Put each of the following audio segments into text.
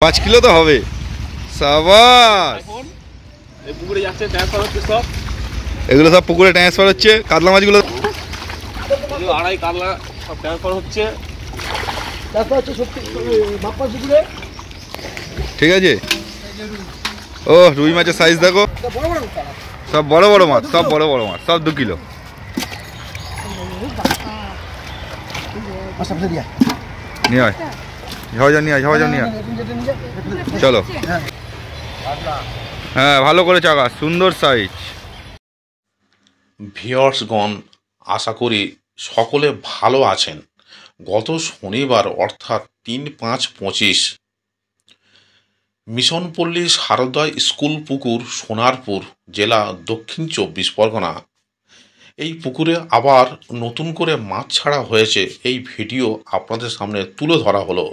5 kilo তো হবে। সাবাস, পুকুরে যাচ্ছে ট্রান্সফার হচ্ছে সব, এগুলো সব পুকুরে ট্রান্সফার হচ্ছে। কাতলা মাছগুলো আড়াই কাতলা সব ট্রান্সফার হচ্ছে। ঠিক আছে। ও রুই মাছের সাইজ দেখো, সব বড় বড় মাছ, সব বড় বড় মাছ, সব 2 কিলো। নিয়ে আয়, ঝাও নিয়ে আয়, ঝাও নিয়ে আয়। চলো, হ্যাঁ ভালো করে চাকা, সুন্দর সাইজ। ভিউয়ার্সগণ, আশা করি সকলে ভালো আছেন। গত শনিবার অর্থাৎ 3/5/25 মিশনপল্লী সারদা স্কুল পুকুর, সোনারপুর জেলা, দক্ষিণ 24 পরগনা। এই পুকুরে আবার নতুন করে মাছ ছাড়া হয়েছে। এই ভিডিও আপনাদের সামনে তুলে ধরা হলো।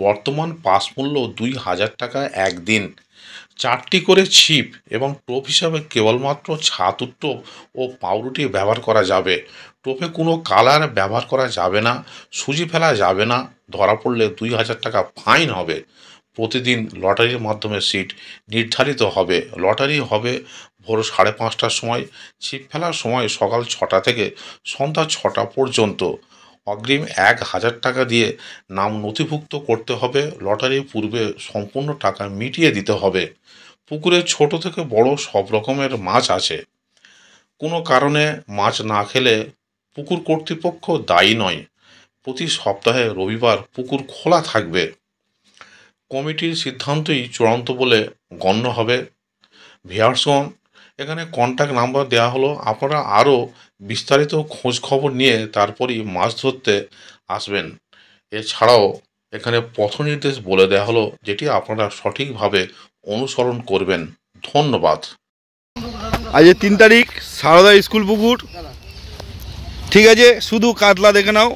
বর্তমান পাস মূল্য 2000 টাকা একদিন। 4টি করে ছিপ এবং টোপ হিসাবে কেবলমাত্র ছাতু টোপ ও পাউরুটি ব্যবহার করা যাবে। টোপে কোনো কালার ব্যবহার করা যাবে না, সুজি ফেলা যাবে না। ধরা পড়লে 2000 টাকা ফাইন হবে। প্রতিদিন লটারির মাধ্যমে সিট নির্ধারিত হবে। লটারি হবে ভোর 5:30টার সময়। ছিপ ফেলার সময় সকাল 6টা থেকে সন্ধ্যা 6টা পর্যন্ত। অগ্রিম 1000 টাকা দিয়ে নাম নথিভুক্ত করতে হবে। লটারির পূর্বে সম্পূর্ণ টাকা মিটিয়ে দিতে হবে। পুকুরে ছোট থেকে বড় সব রকমের মাছ আছে। কোনো কারণে মাছ না খেলে পুকুর কর্তৃপক্ষ দায়ী নয়। প্রতি সপ্তাহে রবিবার পুকুর খোলা থাকবে। কমিটির সিদ্ধান্তই চূড়ান্ত বলে গণ্য হবে। ভিউয়ার্সগণ, এখানে কন্ট্যাক্ট নাম্বার দেওয়া হলো। আপনারা আরও বিস্তারিত খোঁজ খবর নিয়ে তারপরই মাছ ধরতে আসবেন। এছাড়াও এখানে পথ নির্দেশ বলে দেওয়া হলো, যেটি আপনারা সঠিকভাবে অনুসরণ করবেন। ধন্যবাদ। আজ 3 তারিখ, সারদা স্কুল পুকুর। ঠিক আছে, শুধু কাতলা দেখে নাও।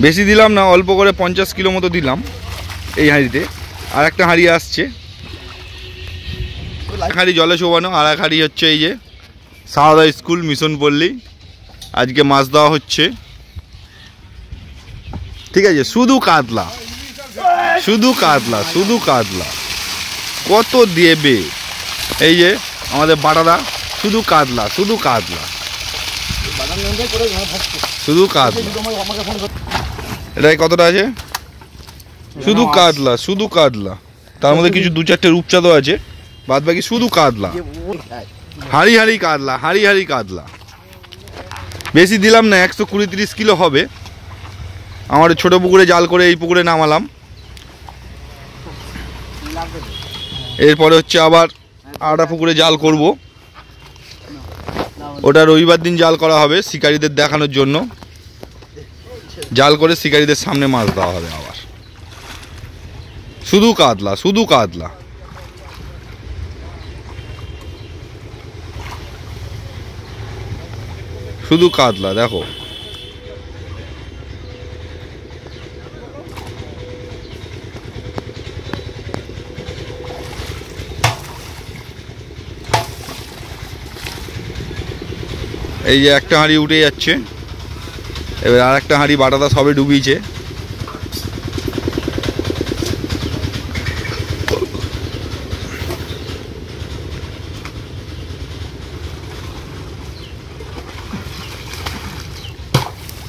বেশি দিলাম না, অল্প করে 50 কিলো মতো দিলাম এই হাঁড়িতে। আর একটা হাঁড়ি আসছে, এক হাঁড়ি জলে শোবানো, আর এক হাঁড়ি হচ্ছে এই যে সারদা স্কুল মিশনপল্লী। আজকে মাছ দেওয়া হচ্ছে। ঠিক আছে, শুধু কাতলা, শুধু কাতলা, শুধু কাতলা। কত দেবে? এই যে আমাদের বাটাদা, শুধু কাতলা, শুধু কাতলা, শুধু কাতলা। এটাই কতটা আছে? শুধু কাতলা, শুধু কাতলা। তার মধ্যে কিছু 2-4টে রূপচাঁদও আছে, বাদ বাকি শুধু কাতলা। হাঁড়ি হাঁড়ি কাতলা, হাঁড়ি হাঁড়ি কাতলা। বেশি দিলাম না, 120-30 কিলো হবে। আমার ছোট পুকুরে জাল করে এই পুকুরে নামালাম। এরপরে হচ্ছে আবার আরেকটা পুকুরে জাল করব। ওটা রবিবার দিন জাল করা হবে, শিকারীদের দেখানোর জন্য। জাল করে শিকারীদের সামনে মাছ দেওয়া হবে আবার। শুধু কাতলা, শুধু কাতলা। শুধু কাতলা দেখো। এই যে একটা হাঁড়ি উঠে যাচ্ছে, এবার আর একটা হাঁড়ি বাটাদা সবে ডুবিয়েছে।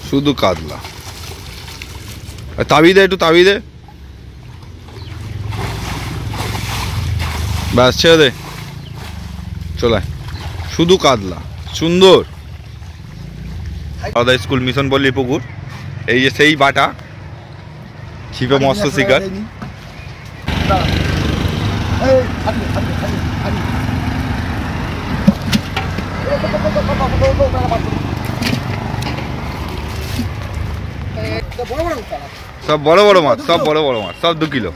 শুধু কাতলা। তাবি দে, একটু তাবি দে, ব্যাস ছেড়ে দে, চলায়। শুধু কাতলা, সুন্দর। সারদা স্কুল মিশনপল্লী পুকুর। এই যে সেই বাটা, ছিপে মৎস্য শিকার। সব বড় বড় মাছ, সব বড় বড় মাছ, সব 2 কিলো।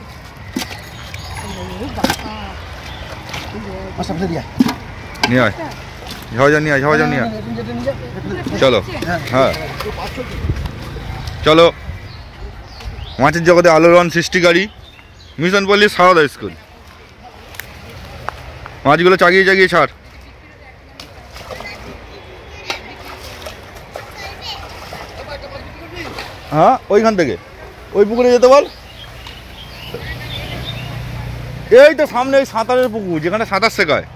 নিয়ে আয়। ঝাওয়া নিয়ে চলো। হ্যাঁ চলো। মাছের জগতে আলোড়ন সৃষ্টিকারী মিশন পল্লী সারদা স্কুল। মাছগুলো চাগিয়ে চাগিয়ে ছাড়। হ্যাঁ ওইখান থেকে ওই পুকুরে যেতে বল। এই তো সামনে ওই সাঁতারের পুকুর, যেখানে সাঁতার শেখায়।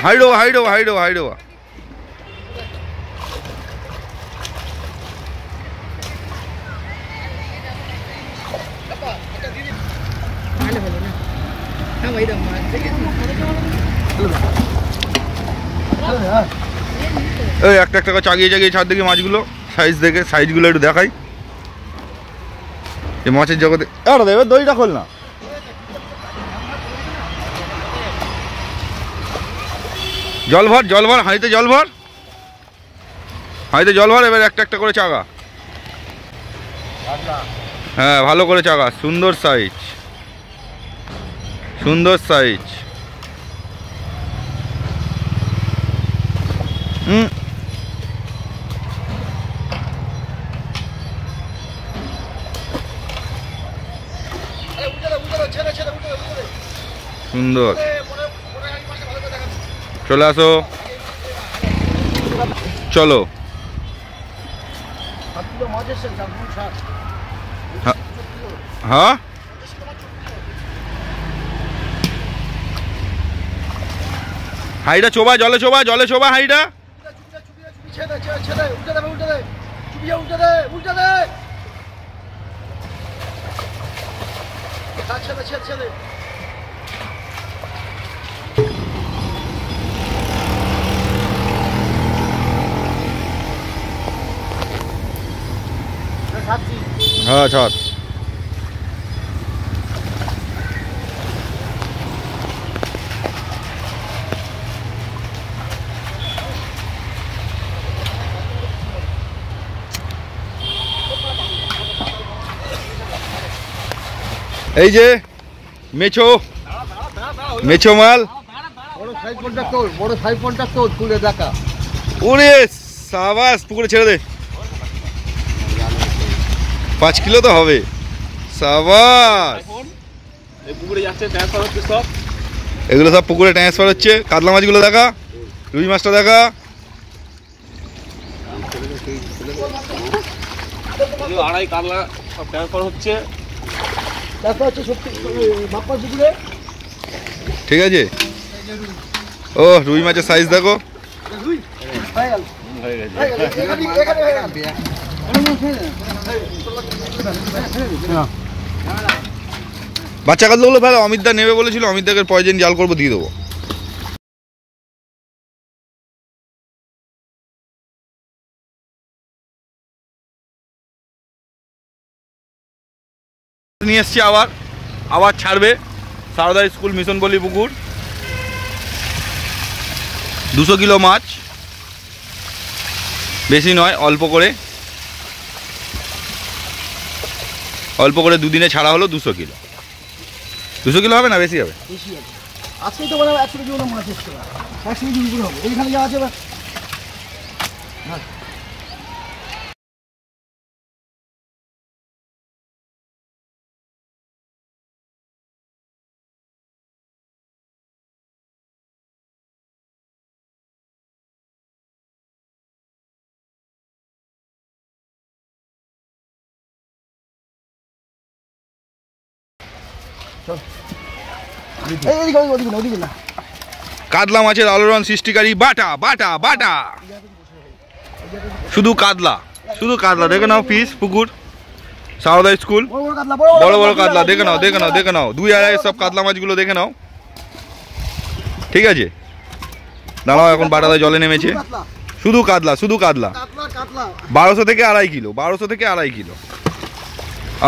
হাইডোবা এই একটা একটা করে চাগিয়ে চাগিয়ে ছাড় দেখি মাছগুলো, সাইজ দেখে, সাইজগুলো একটু দেখাই। এই মাছের জগতে আরে দেবে দইটা খোল না। জল ভর হাঁড়িতে জল ভর, এবার একটা একটা করে চাগা। হ্যাঁ ভালো করে চাগা, সুন্দর সাইজ। সুন্দর। চলে আসো, চলো। হ্যাঁ হাইটা চোবা, জলে চোবা হাইটা। হ্যাঁ ছাড়। এই যে মেছো মাল, বড় সাইজ কন্ট্রাক্টর তুলে দেখা। ওরে সাবাস, পুকুরে ছেড়ে দে। 5 কিলো তো হবে। সাবাস, পুকুরে যাচ্ছে, ট্রান্সফার হচ্ছে সব। এগুলো সব পুকুরে ট্রান্সফার হচ্ছে। কাতলা মাছগুলো দেখা, রুই মাছটা দেখা। আড়াই কাতলা সব ট্রান্সফার হচ্ছে। ঠিক আছে। ও রুই মাছের সাইজ দেখো। বাচ্চা কাতলাগুলো ফেলো, অমিতদা নেবে বলেছিল, অমিতদাকে পয়জন জাল করবো, দিয়ে দেবো। নিয়ে এসছি আবার ছাড়বে সারদা স্কুল মিশন পল্লী পুকুর। 200 কিলো মাছ, বেশি নয়, অল্প করে দুদিনে ছাড়া হলো 200 কিলো। 200 কিলো হবে না, বেশি হবে? আজকে তো বলে 100 কেজি মাছ এসছে, 100 কেজি উপরে হবে। এইখানে যা আছে কাতলা মাছের আলোড়ন সৃষ্টিকারী বাটা বাটা বাটা। শুধু কাতলা দেখে নাও, পিস পুকুর সারদা স্কুল। বড় বড় কাতলা দেখে নাও 2-2.5 সব কাতলা মাছগুলো দেখে নাও। ঠিক আছে, দাঁড়াও, এখন বাটাটা জলে নেমেছে। শুধু কাতলা 1200 থেকে আড়াই কিলো।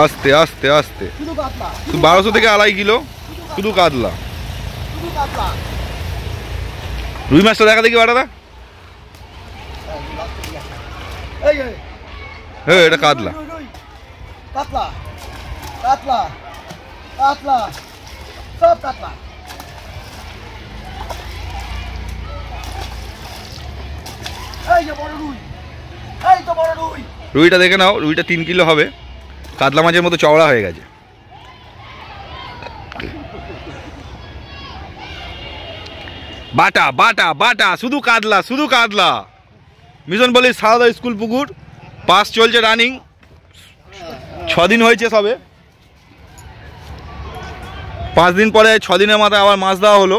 আস্তে 1200 থেকে আড়াই কিলো শুধু কাতলা। রুই মাছটা দেখা দেখি বাটাটা। হ্যাঁ এটা কাতলা। এই যে বড় রুই, এই তো বড় রুই। রুইটা দেখে নাও, রুইটা 3 কিলো হবে, কাতলা মাছের মতো চওড়া হয়ে গেছে। বাটা বাটা বাটা, শুধু কাতলা শুধু কাতলা। মিশন বলি সারদা স্কুল পুকুর, পাস চলছে রানিং, 6 দিন হয়েছে সবে। 5 দিন পরে 6 দিনের মাথায় আবার মাছ দেওয়া হলো।